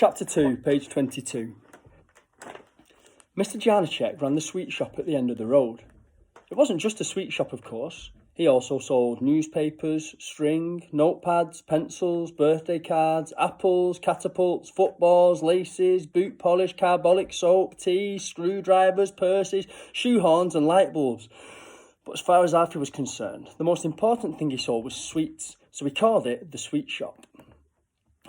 Chapter 2, page 22. Mr. Janacek ran the sweet shop at the end of the road. It wasn't just a sweet shop, of course. He also sold newspapers, string, notepads, pencils, birthday cards, apples, catapults, footballs, laces, boot polish, carbolic soap, tea, screwdrivers, purses, shoehorns and light bulbs. But as far as Alfie was concerned, the most important thing he sold was sweets, so he called it the sweet shop.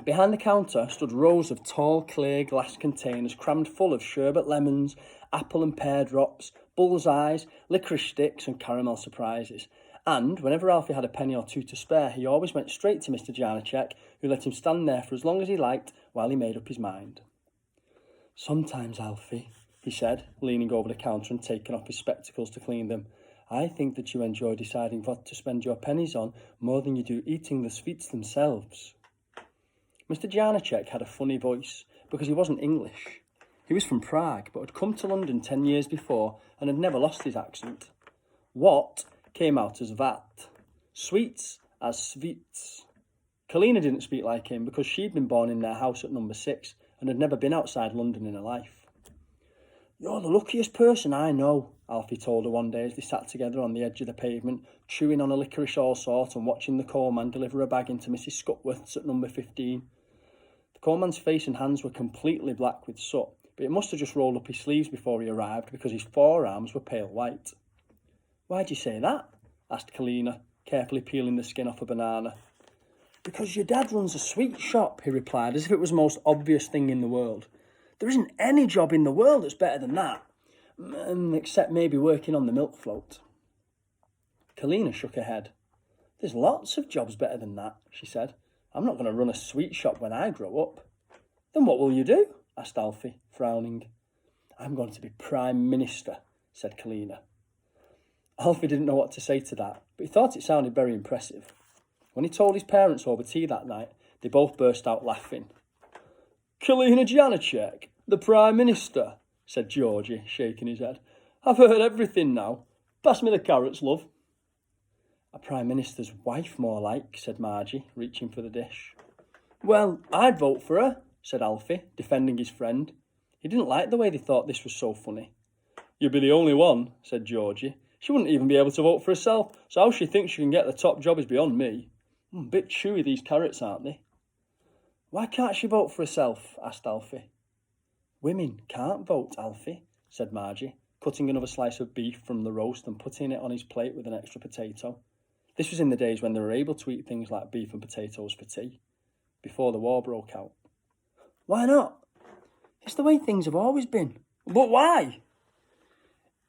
Behind the counter stood rows of tall, clear glass containers crammed full of sherbet lemons, apple and pear drops, bullseyes, licorice sticks and caramel surprises. And whenever Alfie had a penny or two to spare, he always went straight to Mr. Janacek, who let him stand there for as long as he liked while he made up his mind. "Sometimes, Alfie," he said, leaning over the counter and taking off his spectacles to clean them, "I think that you enjoy deciding what to spend your pennies on more than you do eating the sweets themselves." Mr. Janacek had a funny voice because he wasn't English. He was from Prague, but had come to London 10 years before and had never lost his accent. What came out as vat, sweets as sweets. Kalina didn't speak like him because she'd been born in their house at number 6 and had never been outside London in her life. "You're the luckiest person I know," Alfie told her one day as they sat together on the edge of the pavement, chewing on a licorice all sort and watching the coalman deliver a bag into Mrs. Scutworth's at number 15. The coalman's face and hands were completely black with soot, but it must have just rolled up his sleeves before he arrived because his forearms were pale white. "Why'd you say that?" asked Kalina, carefully peeling the skin off a banana. "Because your dad runs a sweet shop," he replied, as if it was the most obvious thing in the world. "There isn't any job in the world that's better than that, except maybe working on the milk float." Kalina shook her head. "There's lots of jobs better than that," she said. "I'm not going to run a sweet shop when I grow up." "Then what will you do?" asked Alfie, frowning. "I'm going to be Prime Minister," said Kalina. Alfie didn't know what to say to that, but he thought it sounded very impressive. When he told his parents over tea that night, they both burst out laughing. "Kalina Janacek, the Prime Minister," said Georgie, shaking his head. "I've heard everything now. Pass me the carrots, love." "A Prime Minister's wife, more like," said Margie, reaching for the dish. "Well, I'd vote for her," said Alfie, defending his friend. He didn't like the way they thought this was so funny. "You'd be the only one," said Georgie. "She wouldn't even be able to vote for herself, so how she thinks she can get the top job is beyond me. Bit chewy, these carrots, aren't they?" "Why can't she vote for herself?" asked Alfie. "Women can't vote, Alfie," said Margie, cutting another slice of beef from the roast and putting it on his plate with an extra potato. This was in the days when they were able to eat things like beef and potatoes for tea, before the war broke out. "Why not?" "It's the way things have always been." "But why?"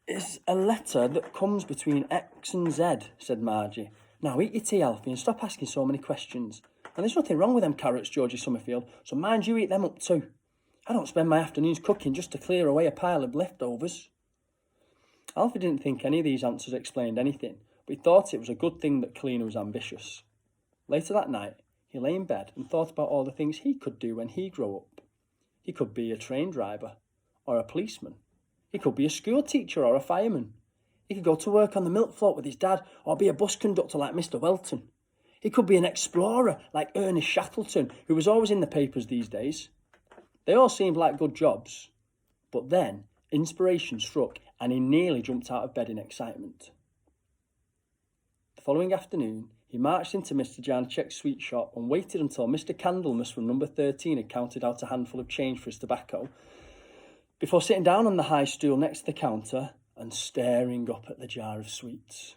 "It's a letter that comes between X and Z," said Margie. "Now eat your tea, Alfie, and stop asking so many questions. And there's nothing wrong with them carrots, Georgie Summerfield, so mind you eat them up too. I don't spend my afternoons cooking just to clear away a pile of leftovers." Alfie didn't think any of these answers explained anything, but he thought it was a good thing that Kalina was ambitious. Later that night, he lay in bed and thought about all the things he could do when he grew up. He could be a train driver, or a policeman. He could be a school teacher or a fireman. He could go to work on the milk float with his dad, or be a bus conductor like Mr. Welton. He could be an explorer like Ernest Shackleton, who was always in the papers these days. They all seemed like good jobs. But then inspiration struck and he nearly jumped out of bed in excitement. The following afternoon, he marched into Mr. Janacek's sweet shop and waited until Mr. Candlemas from number 13 had counted out a handful of change for his tobacco, before sitting down on the high stool next to the counter and staring up at the jar of sweets.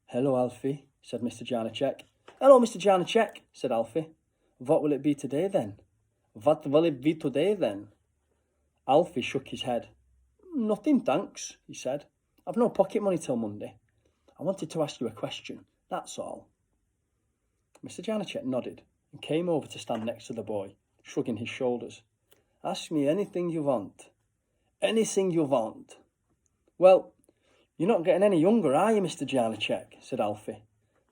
"Hello, Alfie," said Mr. Janacek. "Hello, Mr. Janacek," said Alfie. "What will it be today, then?" "What will it be today, then?" Alfie shook his head. "Nothing, thanks," he said. "I've no pocket money till Monday. I wanted to ask you a question, that's all." Mr. Janacek nodded and came over to stand next to the boy, shrugging his shoulders. "Ask me anything you want." "Anything you want." "Well, you're not getting any younger, are you, Mr. Janacek?" said Alfie.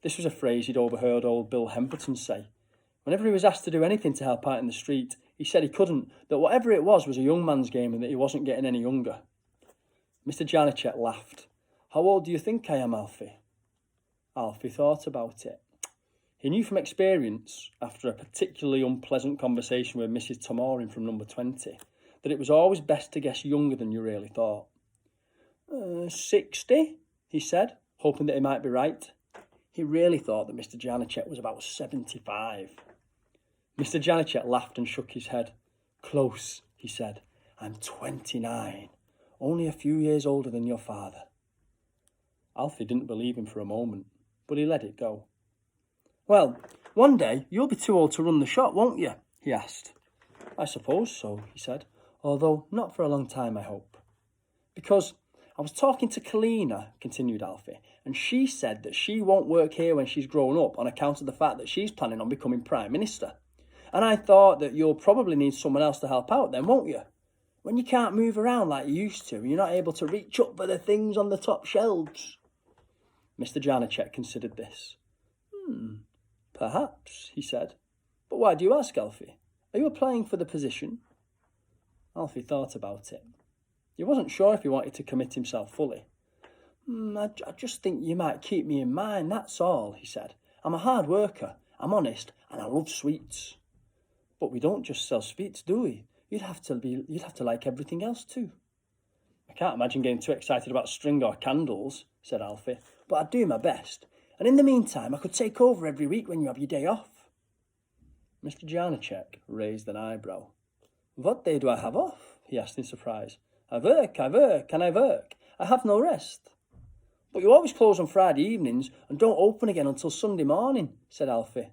This was a phrase he'd overheard old Bill Hemperton say. Whenever he was asked to do anything to help out in the street, he said he couldn't, that whatever it was a young man's game and that he wasn't getting any younger. Mr. Janacek laughed. "How old do you think I am, Alfie?" Alfie thought about it. He knew from experience, after a particularly unpleasant conversation with Mrs. Tomorin from number 20, that it was always best to guess younger than you really thought. 60, he said, hoping that he might be right. He really thought that Mr. Janacek was about 75. Mr. Janacek laughed and shook his head. Close, he said. I'm 29, only a few years older than your father. Alfie didn't believe him for a moment, but he let it go. Well, one day you'll be too old to run the shop, won't you? He asked. I suppose so, he said, although not for a long time, I hope. Because I was talking to Kalina, continued Alfie, and she said that she won't work here when she's grown up on account of the fact that she's planning on becoming Prime Minister. And I thought that you'll probably need someone else to help out then, won't you? When you can't move around like you used to, and you're not able to reach up for the things on the top shelves. Mr. Janacek considered this. Perhaps, he said. But why do you ask, Alfie? Are you applying for the position? Alfie thought about it. He wasn't sure if he wanted to commit himself fully. I just think you might keep me in mind, that's all, he said. I'm a hard worker, I'm honest, and I love sweets. But we don't just sell sweets, do we? You'd have to like everything else too. I can't imagine getting too excited about string or candles, said Alfie, but I'd do my best. And in the meantime, I could take over every week when you have your day off. Mr. Janacek raised an eyebrow. What day do I have off? He asked in surprise. I work, and I work. I have no rest. But you always close on Friday evenings and don't open again until Sunday morning, said Alfie.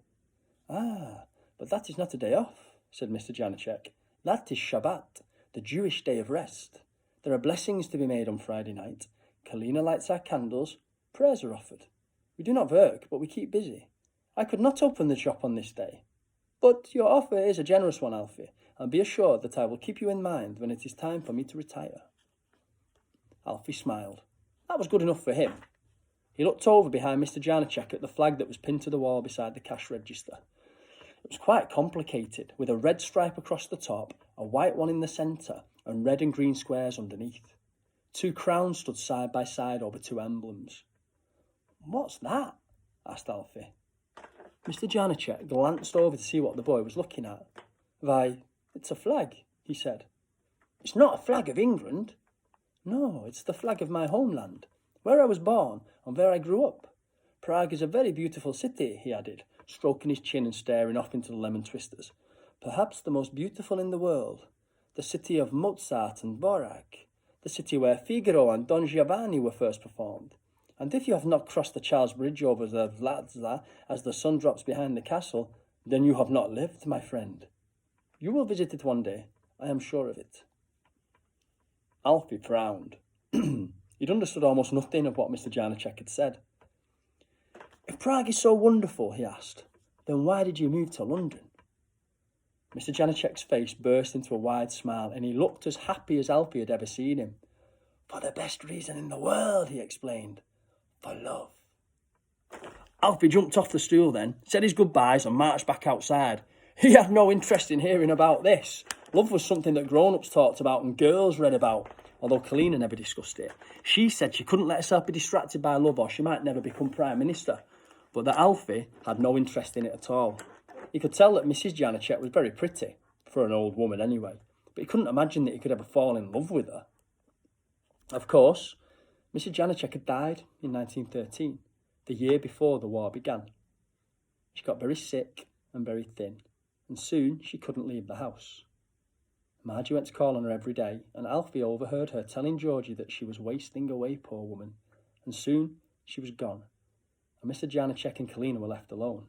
But that is not a day off, said Mr. Janacek. That is Shabbat, the Jewish day of rest. There are blessings to be made on Friday night. Kalina lights our candles. Prayers are offered. We do not work, but we keep busy. I could not open the shop on this day. But your offer is a generous one, Alfie, and be assured that I will keep you in mind when it is time for me to retire. Alfie smiled. That was good enough for him. He looked over behind Mr. Janacek at the flag that was pinned to the wall beside the cash register. It was quite complicated, with a red stripe across the top, a white one in the centre, and red and green squares underneath. 2 crowns stood side by side over 2 emblems. What's that? Asked Alfie. Mr. Janacek glanced over to see what the boy was looking at. Why, it's a flag, he said. It's not a flag of England. No, it's the flag of my homeland, where I was born and where I grew up. Prague is a very beautiful city, he added, stroking his chin and staring off into the lemon twisters. Perhaps the most beautiful in the world. The city of Mozart and Dvorak. The city where Figaro and Don Giovanni were first performed. And if you have not crossed the Charles Bridge over the Vladza as the sun drops behind the castle, then you have not lived, my friend. You will visit it one day, I am sure of it. Alfie frowned. He'd understood almost nothing of what Mr. Janacek had said. If Prague is so wonderful, he asked, then why did you move to London? Mr. Janacek's face burst into a wide smile, and he looked as happy as Alfie had ever seen him. For the best reason in the world, he explained. For love. Alfie jumped off the stool then, said his goodbyes and marched back outside. He had no interest in hearing about this. Love was something that grown-ups talked about and girls read about, although Kalina never discussed it. She said she couldn't let herself be distracted by love or she might never become Prime Minister, but that Alfie had no interest in it at all. He could tell that Mrs. Janacek was very pretty, for an old woman anyway, but he couldn't imagine that he could ever fall in love with her. Of course, Mrs. Janacek had died in 1913, the year before the war began. She got very sick and very thin, and soon she couldn't leave the house. Margie went to call on her every day, and Alfie overheard her telling Georgie that she was wasting away, poor woman, and soon she was gone, and Mr. Janacek and Kalina were left alone.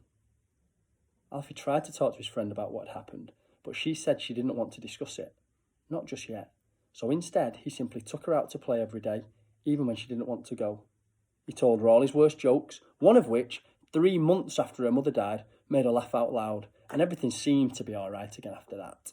Alfie tried to talk to his friend about what had happened, but she said she didn't want to discuss it, not just yet. So instead, he simply took her out to play every day, even when she didn't want to go. He told her all his worst jokes, one of which, 3 months after her mother died, made her laugh out loud, and everything seemed to be all right again after that.